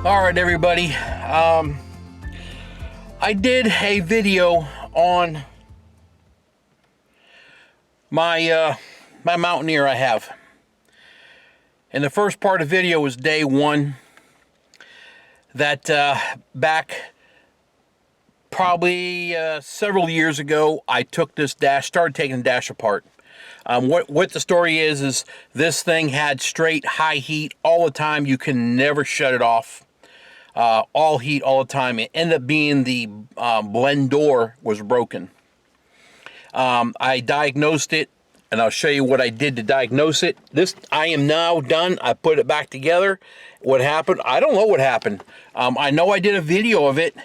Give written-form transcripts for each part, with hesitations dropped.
All right, everybody. I did a video on my my Mountaineer I have. And the first part of the video was day one. That back probably several years ago, I took this dash, started taking the dash apart. What the story is this thing had straight high heat all the time. You can never shut it off. All heat all the time. It ended up being the blend door was broken. I diagnosed it, and I'll show you what I did to diagnose it. I am now done. I put it back together. What happened? I don't know what happened. I know I did a video of it,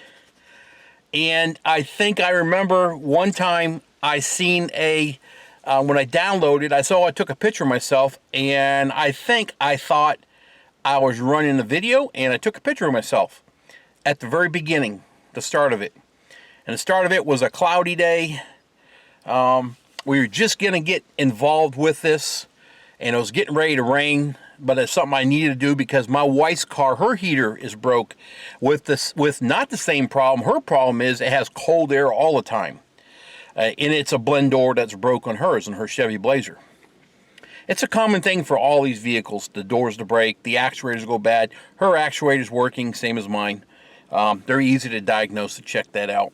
and I think I remember one time I seen when I downloaded, I took a picture of myself, and I thought I was running the video, and I took a picture of myself at the very beginning, the start of it. And the start of it was a cloudy day. We were just going to get involved with this, and it was getting ready to rain, but it's something I needed to do because my wife's car, her heater is broke with not the same problem. Her problem is it has cold air all the time. And it's a blend door that's broke on hers, on her Chevy Blazer. It's a common thing for all these vehicles. The doors to break, the actuators go bad. Her actuator's working, same as mine. They're easy to diagnose, to check that out.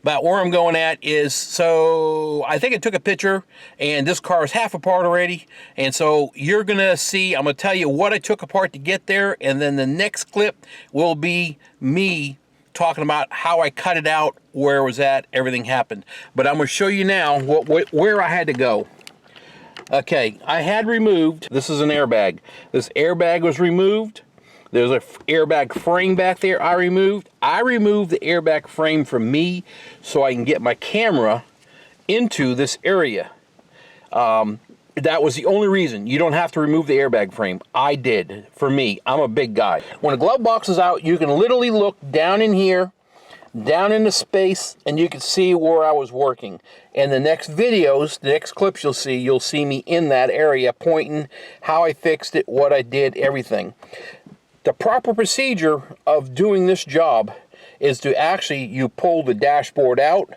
But where I'm going at is, so I think I took a picture, and this car is half apart already. And so you're going to see, I'm going to tell you what I took apart to get there, and then the next clip will be me talking about how I cut it out, where it was at, everything happened. But I'm going to show you now where I had to go. Okay, I had removed, this is an airbag. This airbag was removed. There's an airbag frame back there I removed. I removed the airbag frame from me so I can get my camera into this area. That was the only reason. You don't have to remove the airbag frame. I did, for me. I'm a big guy. When a glove box is out, you can literally look down in here, down into space, and you can see where I was working. In the next videos, the next clips you'll see me in that area pointing how I fixed it, what I did, everything. The proper procedure of doing this job is to actually, you pull the dashboard out.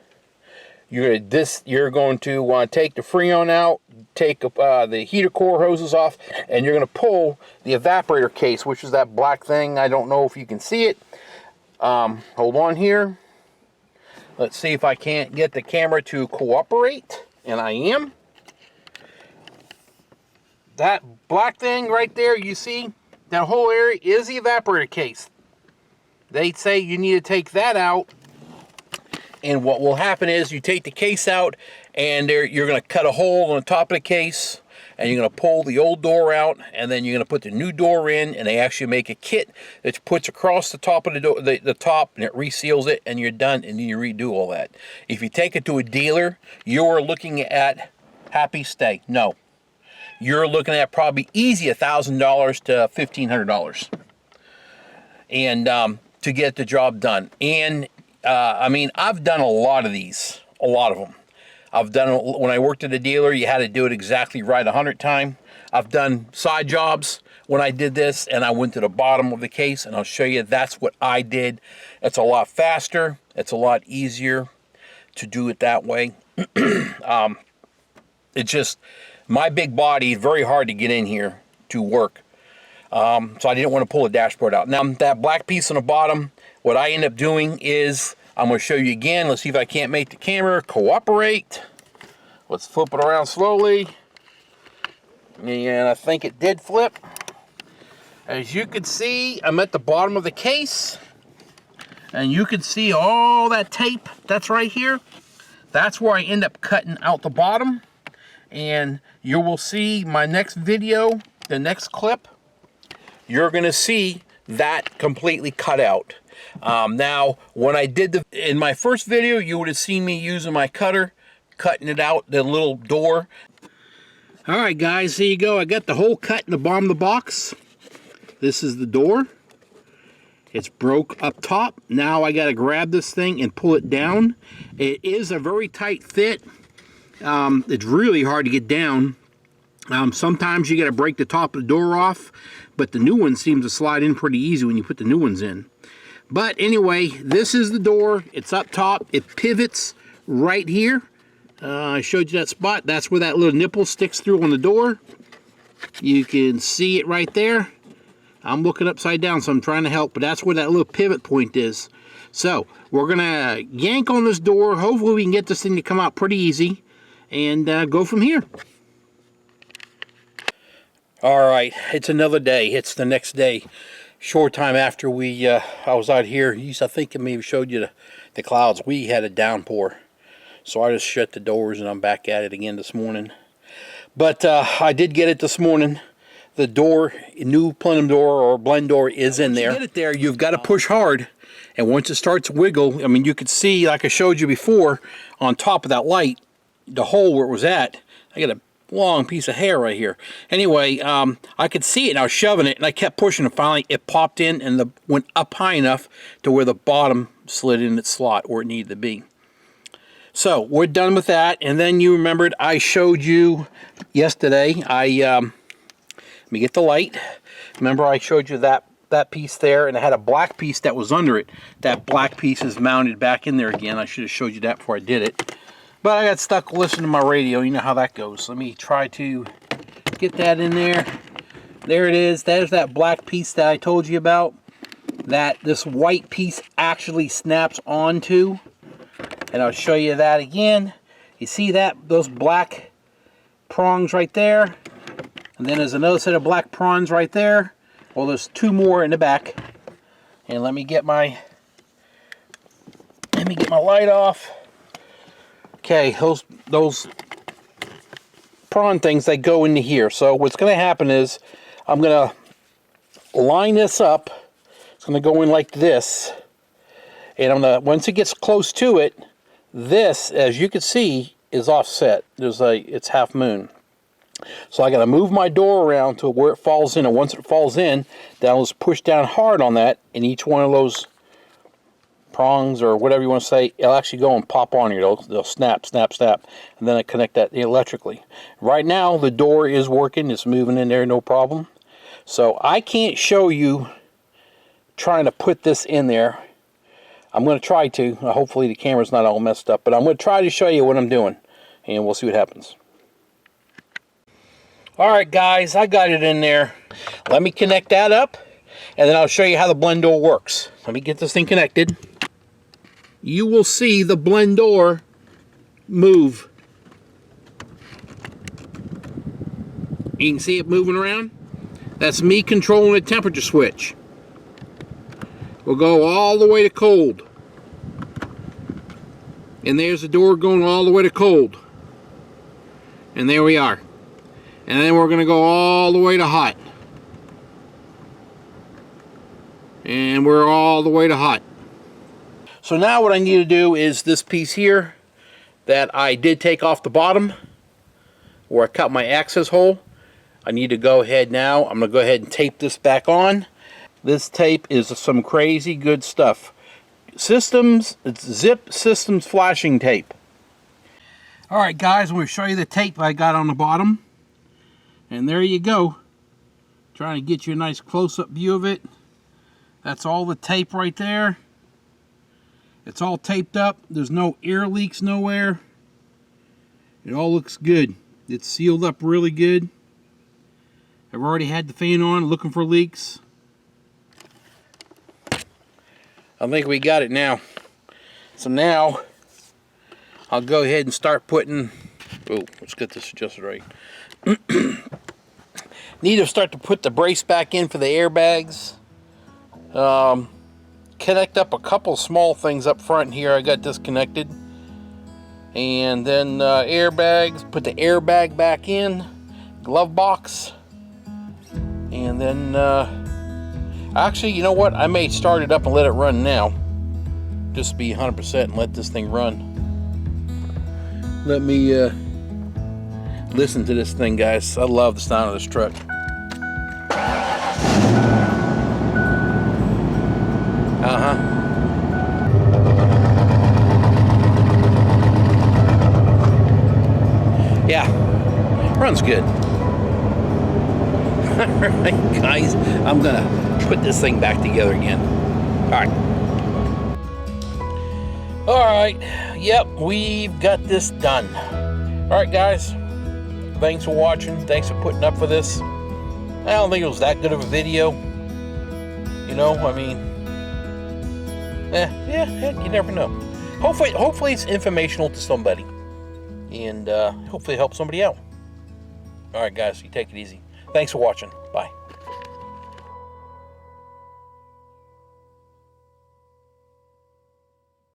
You're going to take the Freon out, take the heater core hoses off, and you're going to pull the evaporator case, which is that black thing. I don't know if you can see it. Hold on here. Let's see if I can't get the camera to cooperate, and I am. That black thing right there, you see, that whole area is the evaporator case. They say you need to take that out, and what will happen is you take the case out, and you're going to cut a hole on the top of the case, and you're going to pull the old door out, and then you're going to put the new door in, and they actually make a kit that puts across the top of the door, the top, and it reseals it, and you're done, and then you redo all that. If you take it to a dealer, you're looking at happy stay. No. You're looking at probably easy $1,000 to $1,500. And to get the job done. And I mean, I've done a lot of these, a lot of them. I've done, when I worked at a dealer, you had to do it exactly right 100 times. I've done side jobs when I did this, and I went to the bottom of the case, and I'll show you that's what I did. It's a lot faster. It's a lot easier to do it that way. It's just, my big body is very hard to get in here to work. So I didn't want to pull the dashboard out. Now, that black piece on the bottom, what I end up doing is, I'm going to show you again. Let's see if I can't make the camera cooperate. Let's flip it around slowly. And I think it did flip. As you can see, I'm at the bottom of the case. And you can see all that tape that's right here. That's where I end up cutting out the bottom. And you will see my next video, the next clip, you're going to see that completely cut out. Now, when I did in my first video, you would have seen me using my cutter, cutting it out, the little door. All right, guys, here you go. I got the hole cut in the bottom of the box. This is the door. It's broke up top. Now I got to grab this thing and pull it down. It is a very tight fit. It's really hard to get down. Sometimes you got to break the top of the door off, but the new one seems to slide in pretty easy when you put the new ones in. But anyway, this is the door. It's up top. It pivots right here. I showed you that spot. That's where that little nipple sticks through on the door. You can see it right there. I'm looking upside down, so I'm trying to help, but that's where that little pivot point is. So we're going to yank on this door. Hopefully we can get this thing to come out pretty easy and go from here. All right, it's another day. It's the next day. Short time after I was out here. I think I maybe showed you the clouds. We had a downpour. So I just shut the doors and I'm back at it again this morning. But I did get it this morning. The door, new plenum door or blend door is in there. To get it there, you've got to push hard. And once it starts to wiggle, I mean, you could see, like I showed you before, on top of that light, the hole where it was at. I got a long piece of hair right here. Anyway, I could see it and I was shoving it and I kept pushing and finally it popped in and went up high enough to where the bottom slid in its slot where it needed to be. So we're done with that. And then you remembered I showed you yesterday, let me get the light. Remember I showed you that piece there, and I had a black piece that was under it. That black piece is mounted back in there again. I should have showed you that before I did it. But I got stuck listening to my radio. You know how that goes. Let me try to get that in there. There it is. There's that black piece that I told you about. That this white piece actually snaps onto. And I'll show you that again. You see that? Those black prongs right there. And then there's another set of black prongs right there. Well, there's two more in the back. And let me get my light off. Okay, those prawn things, they go into here. So what's going to happen is I'm going to line this up. It's going to go in like this. And I'm going to, once it gets close to it, this, as you can see, is offset. It's half moon. So I got to move my door around to where it falls in, and once it falls in, then I'll just push down hard on that, and each one of those prongs or whatever you want to say, it'll actually go and pop on here. They'll snap, snap, snap, and then I connect that electrically. Right now the door is working. It's moving in there, no problem. So I can't show you trying to put this in there. I'm going to try to. Hopefully the camera's not all messed up, but I'm going to try to show you what I'm doing, and we'll see what happens. Alright guys, I got it in there. Let me connect that up, and then I'll show you how the blend door works. Let me get this thing connected. You will see the blend door move. You can see it moving around. That's me controlling the temperature switch. We'll go all the way to cold. And there's the door going all the way to cold. And there we are. And then we're going to go all the way to hot. And we're all the way to hot. So now what I need to do is this piece here that I did take off the bottom where I cut my access hole. I need to go ahead now. I'm going to go ahead and tape this back on. This tape is some crazy good stuff. It's Zip Systems flashing tape. Alright guys, I'm going to show you the tape I got on the bottom. And there you go. Trying to get you a nice close-up view of it. That's all the tape right there. It's all taped up. There's no air leaks nowhere. It all looks good. It's sealed up really good. I've already had the fan on looking for leaks. I think we got it now. So now I'll go ahead and start putting, oh, let's get this adjusted right. Need to start to put the brace back in for the airbags. Connect up a couple small things up front here. I got disconnected. And then airbags, put the airbag back in, glove box. And then, actually, you know what? I may start it up and let it run now. Just be 100% and let this thing run. Let me listen to this thing, guys. I love the sound of this truck. Yeah, runs good. Alright guys, I'm gonna put this thing back together again. Alright, yep, we've got this done. Alright guys, thanks for watching, thanks for putting up with this. I don't think it was that good of a video. You know, I mean, yeah, you never know. Hopefully it's informational to somebody. And hopefully it helps somebody out. Alright guys, you take it easy. Thanks for watching. Bye.